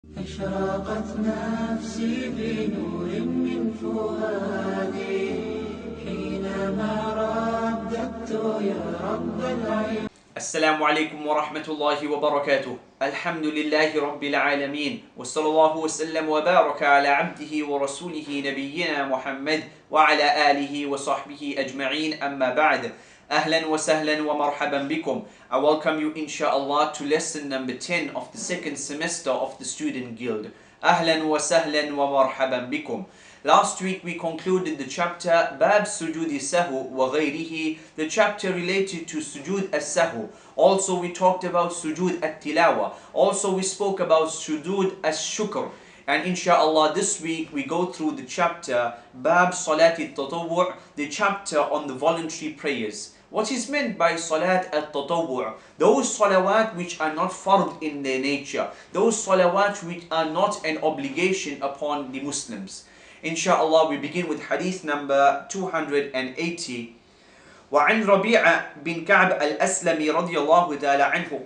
أشرقت نفسي بنور من فؤادي حينما رددت يا رب العباد. السلام عليكم ورحمة الله وبركاته. الحمد لله رب العالمين، وصلى الله وسلم وبارك على عبده ورسوله نبينا محمد وعلى آله وصحبه أجمعين. أما بعد. أهلا وسهلا ومرحبا بكم. I welcome you inshallah to lesson number 10 of the second semester of the Student Guild. أهلا وسهلا ومرحبا بكم. Last week we concluded the chapter Bab Sujudi Sahu wa Ghayrihi, the chapter related to Sujud as-Sahu. Also we talked about Sujud at-Tilawa. Also we spoke about Sujud as-Shukr. And inshallah this week we go through the chapter Bab Salat al-Tatawwu', the chapter on the voluntary prayers. What is meant by Salat al-Tatawwu'? Those salawat which are not fard in their nature. Those salawat which are not an obligation upon the Muslims. Inshallah, we begin with hadith number 280. وعن ربيع بن كعب الأسلمي رضي الله تعالى عنه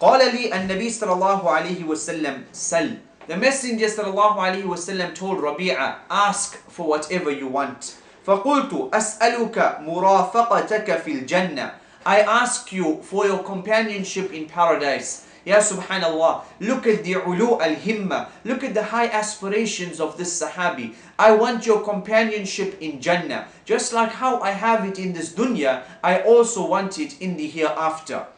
قال لي النبي صلى الله عليه وسلم سل. The Messenger صلى الله عليه وسلم told Rabi'a, ask for whatever you want. فقلت أسألك مرافقتك في الجنة. I ask you for your companionship in paradise. Ya subhanallah, look at the ulu al-himma, look at the high aspirations of this sahabi. I want your companionship in Jannah. Just like how I have it in this dunya, I also want it in the hereafter.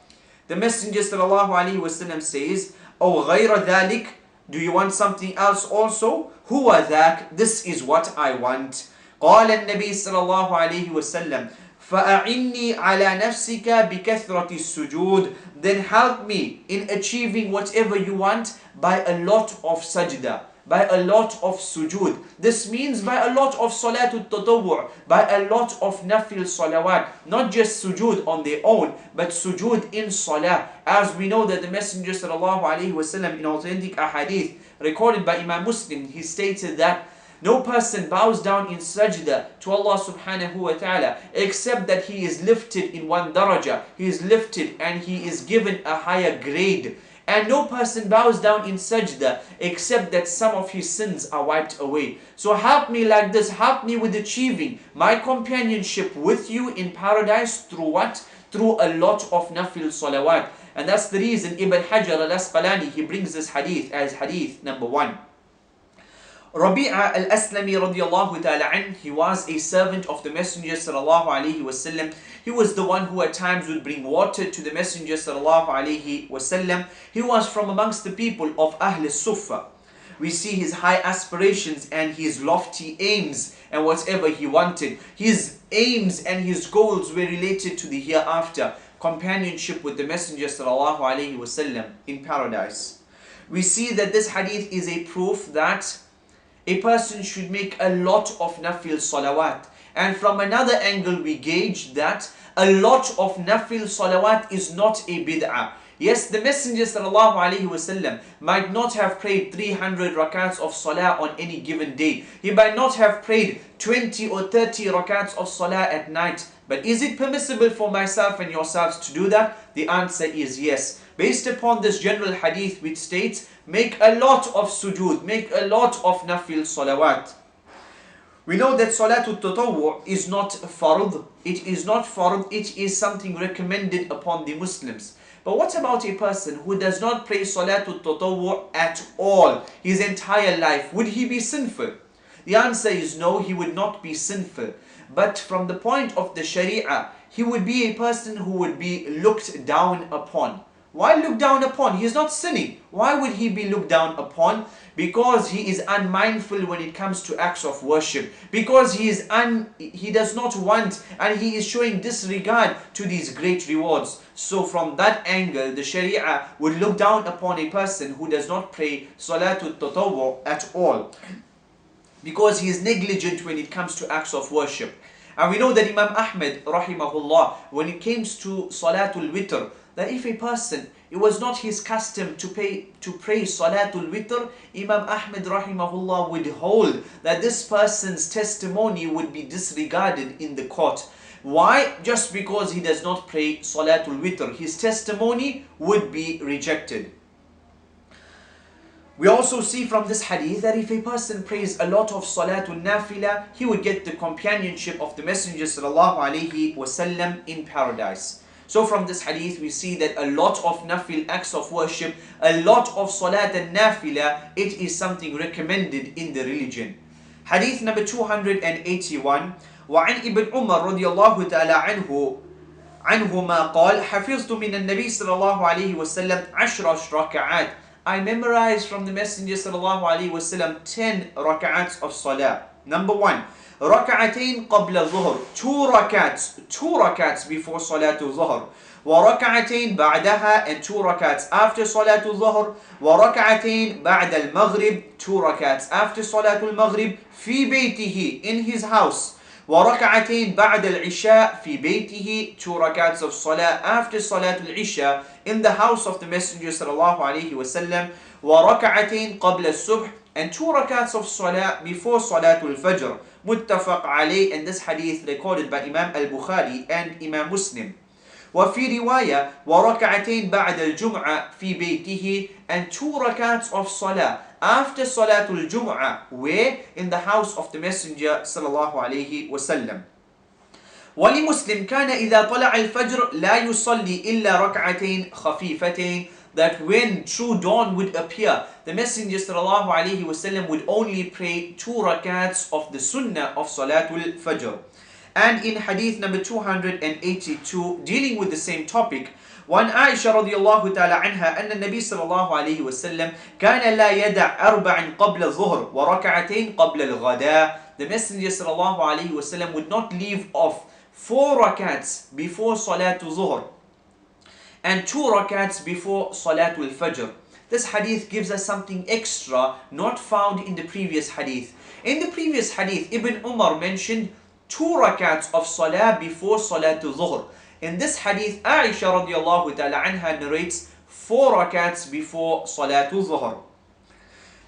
The Messenger sallallahu alaihi wasallam says, أو غير ذلك, do you want something else also? هو ذاك, this is what I want. قال النبي صلى الله عليه وسلم فأعني على نفسك بكثرة السجود. Then help me in achieving whatever you want by a lot of sajda, by a lot of sujud. This means by a lot of salatul tatawwu', by a lot of nafil salawat. Not just sujud on their own, but sujud in salah. As we know that the Messenger sallallahu alaihi wasallam in authentic ahadith recorded by Imam Muslim, he stated that no person bows down in sajda to Allah subhanahu wa ta'ala except that he is lifted in one daraja. He is lifted and he is given a higher grade. And no person bows down in sajda except that some of his sins are wiped away. So help me like this, help me with achieving my companionship with you in paradise through what? Through a lot of nafil salawat. And that's the reason Ibn Hajar al-Asqalani, he brings this hadith as hadith number 1. Rabi'a al-Aslami radiyallahu ta'ala anh, he was a servant of the Messenger sallallahu alaihi wasallam. He was the one who at times would bring water to the Messenger sallallahu alaihi wasallam. He was from amongst the people of Ahl Suffa. We see his high aspirations and his lofty aims and whatever he wanted. His aims and his goals were related to the hereafter, companionship with the Messenger sallallahu alaihi wasallam in paradise. We see that this hadith is a proof that a person should make a lot of nafil salawat. And from another angle we gauge that a lot of nafil salawat is not a bid'ah. Yes, the Messenger sallallahu alaihi wasallam might not have prayed 300 rakats of salah on any given day. He might not have prayed 20 or 30 rakats of salah at night. But is it permissible for myself and yourselves to do that? The answer is yes. Based upon this general hadith which states, make a lot of sujud, make a lot of nafil salawat. We know that salatul tatawwu' is not fard. It is not fard, it is something recommended upon the Muslims. But what about a person who does not pray salatul tatawwu' at all, his entire life? Would he be sinful? The answer is no, he would not be sinful. But from the point of the sharia, he would be a person who would be looked down upon. Why look down upon? He is not sinning. Why would he be looked down upon? Because he is unmindful when it comes to acts of worship. Because he does not want and he is showing disregard to these great rewards. So from that angle, the Sharia would look down upon a person who does not pray Salatul Tatawwu' at all. Because he is negligent when it comes to acts of worship. And we know that Imam Ahmed rahimahullah, when it comes to Salatul Witr, that if a person, it was not his custom to pray Salatul Witr, Imam Ahmed rahimahullah would hold that this person's testimony would be disregarded in the court. Why? Just because he does not pray Salatul Witr. His testimony would be rejected. We also see from this hadith that if a person prays a lot of salatul nafila, he would get the companionship of the Messenger sallallahu alaihi wasallam in paradise. So from this hadith we see that a lot of nafil acts of worship, a lot of salat and nafila, it is something recommended in the religion. Hadith number 281. وعن ابن عمر رضي الله تعالى عنهما قال حفظت من النبي صلى الله عليه وسلم 10 ركعات. I memorized from the Messenger sallallahu alaihi wasallam 10 rak'ats of salah. Number 1, ركعتين قبل الظهر, 2 rak'ats before salatul zuhr, وركعتين بعدها, and 2 rak'ats after salatul zuhr, وركعتين بعد المغرب, 2 rak'ats after salatul maghrib, في بيته, in his house, وركعتين بعد العشاء في بيته, 2 rak'ats of salah after salatul isha in the house of the Messenger sallallahu alaihi wasallam, وركعتين قبل الصبح, and 2 rak'ats of salah before salatul fajr. متفق عليه, and this hadith recorded by Imam al-Bukhari and Imam Muslim. وفي رواية وركعتين بعد الجمعة في بيته, and 2 rak'ats of salah after salatul jum'ah, where? In the house of the Messenger sallallahu alaihi wasallam. ولمسلم كان إذا طلع الفجر لا يصلي إلا ركعتين خفيفتين, that when true dawn would appear, the Messenger sallallahu alaihi wasallam would only pray 2 rak'ats of the sunnah of salatul fajr. And in hadith number 282, dealing with the same topic, وعن عائشة رضي الله تعالى عنها أن النبي صلى الله عليه وسلم كان لا يدع 4 قبل الظهر وركعتين قبل الغداء. The Messenger صلى الله عليه وسلم would not leave off 4 rak'ats before salatul zuhr and 2 rak'ats before salatul fajr. This hadith gives us something extra not found in the previous hadith. In the previous hadith, Ibn Umar mentioned 2 rak'ats of salah before salatul zuhr. In this hadith, Aisha radiallahu ta'ala anha narrates 4 rak'ats before salatul zuhr.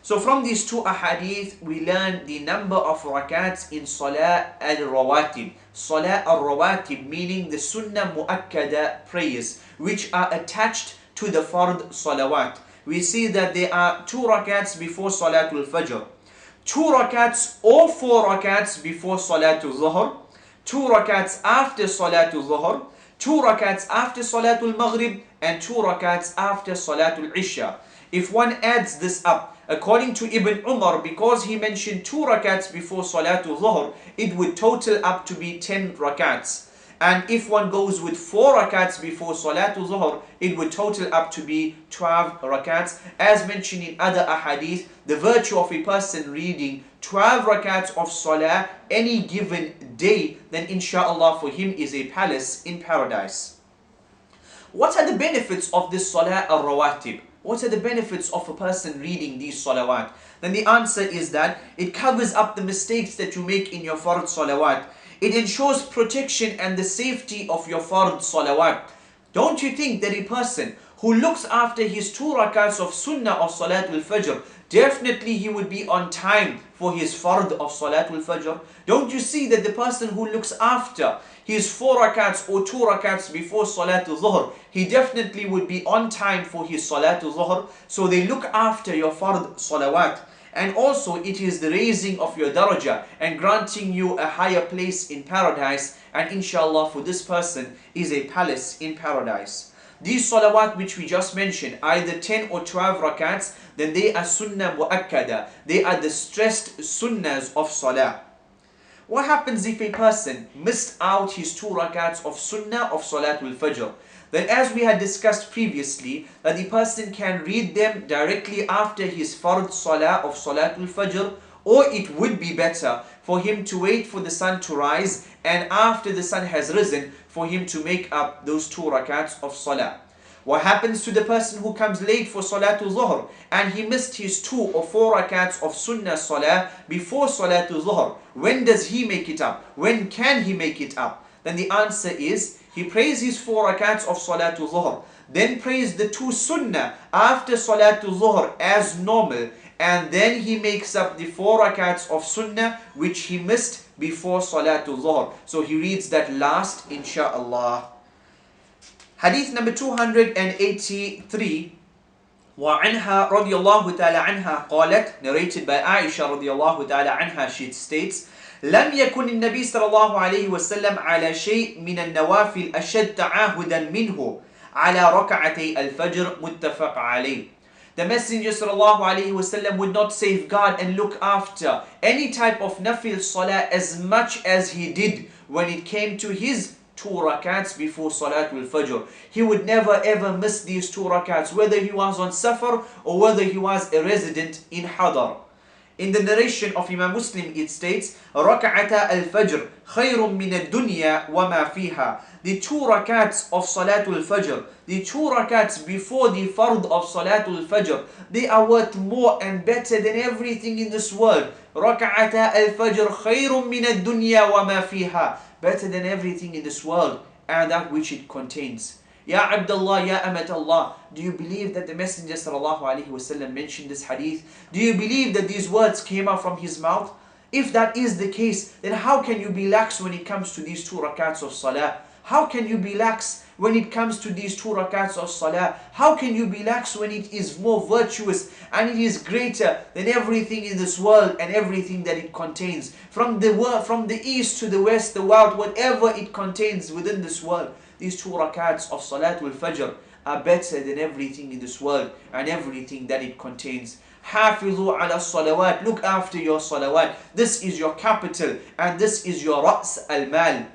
So from these 2 ahadith, we learn the number of rak'ats in salah al-rawatib. Salah al-rawatib meaning the sunnah muakkada prayers, which are attached to the fard salawat. We see that there are 2 rak'ats before salatul fajr, 2 rak'ats or 4 rak'ats before salatul zuhr, 2 rak'ats after salatul zuhr, 2 rak'ats after salatul maghrib, and 2 rak'ats after salatul isha. If one adds this up, according to Ibn Umar, because he mentioned 2 rak'ats before salatul zuhr, it would total up to be 10 rak'ats. And if one goes with 4 rak'ats before salatul zuhr, it would total up to be 12 rak'ats. As mentioned in other ahadith, the virtue of a person reading 12 rak'ats of salah any given day, then inshallah for him is a palace in paradise. What are the benefits of this salah al-rawatib? What are the benefits of a person reading these salawat? Then the answer is that it covers up the mistakes that you make in your fard salawat. It ensures protection and the safety of your fard salawat. Don't you think that a person who looks after his 2 rakats of sunnah of salatul fajr, definitely he would be on time for his fard of salatul fajr? Don't you see that the person who looks after his 4 rakats or 2 rakats before salatul zuhr, he definitely would be on time for his salatul zuhr? So they look after your fard salawat. And also it is the raising of your darajah and granting you a higher place in paradise. And inshallah for this person is a palace in paradise. These salawat which we just mentioned, either 10 or 12 rakats, then they are sunnah muakkada. They are the stressed sunnahs of salah. What happens if a person missed out his 2 rakats of sunnah of salatul fajr? Then as we had discussed previously, that the person can read them directly after his fard salah of salatul fajr, or it would be better for him to wait for the sun to rise, and after the sun has risen, for him to make up those 2 rakats of salah. What happens to the person who comes late for salatul zuhr and he missed his 2 or 4 rakats of sunnah salah before salatul zuhr? When does he make it up? When can he make it up? Then the answer is, he prays his 4 rakats of salatul zuhr, then prays the 2 sunnah after salatul zuhr as normal, and then he makes up the 4 rakats of sunnah which he missed before salatul zuhr. So he reads that last, insha'Allah. Hadith number 283. وعنها رضي الله تعالى عنها قالت, narrated by Aisha رضي الله تعالى عنها, she states, لم يكن النبي صلى الله عليه وسلم على شيء من النوافل أشد تعاهدا منه على ركعتي الفجر متفق عليه. The Messenger sallallahu alaihi wasallam would not safeguard and look after any type of nafil salah as much as he did when it came to his 2 rakats before Salatul Fajr. He would never ever miss these 2 rakats, whether he was on safar or whether he was a resident in Hadar. In the narration of Imam Muslim, it states, رَكَعَةَ الْفَجْرِ خَيْرٌ مِّنَ الدُّنْيَا وَمَا فِيهَا. The 2 rakats of Salatul Fajr, the 2 rakats before the fard of Salatul Fajr, they are worth more and better than everything in this world. رَكَعَةَ الْفَجْرِ خَيْرٌ مِّنَ الدُّنْيَا وَمَا فِيهَا. Better than everything in this world and that which it contains. Ya Abdullah, Ya Amat Allah, do you believe that the Messenger sallallahu alaihi wasallam mentioned this hadith? Do you believe that these words came out from his mouth? If that is the case, then how can you be lax when it comes to these 2 rakats of salah? How can you be lax when it comes to these 2 rakats of salah? How can you be lax when it is more virtuous and it is greater than everything in this world and everything that it contains? From the east to the west, the world, whatever it contains within this world, these 2 rakats of Salatul Fajr are better than everything in this world and everything that it contains. Hafizu ala salawat. Look after your salawat. This is your capital and this is your ra's al-mal.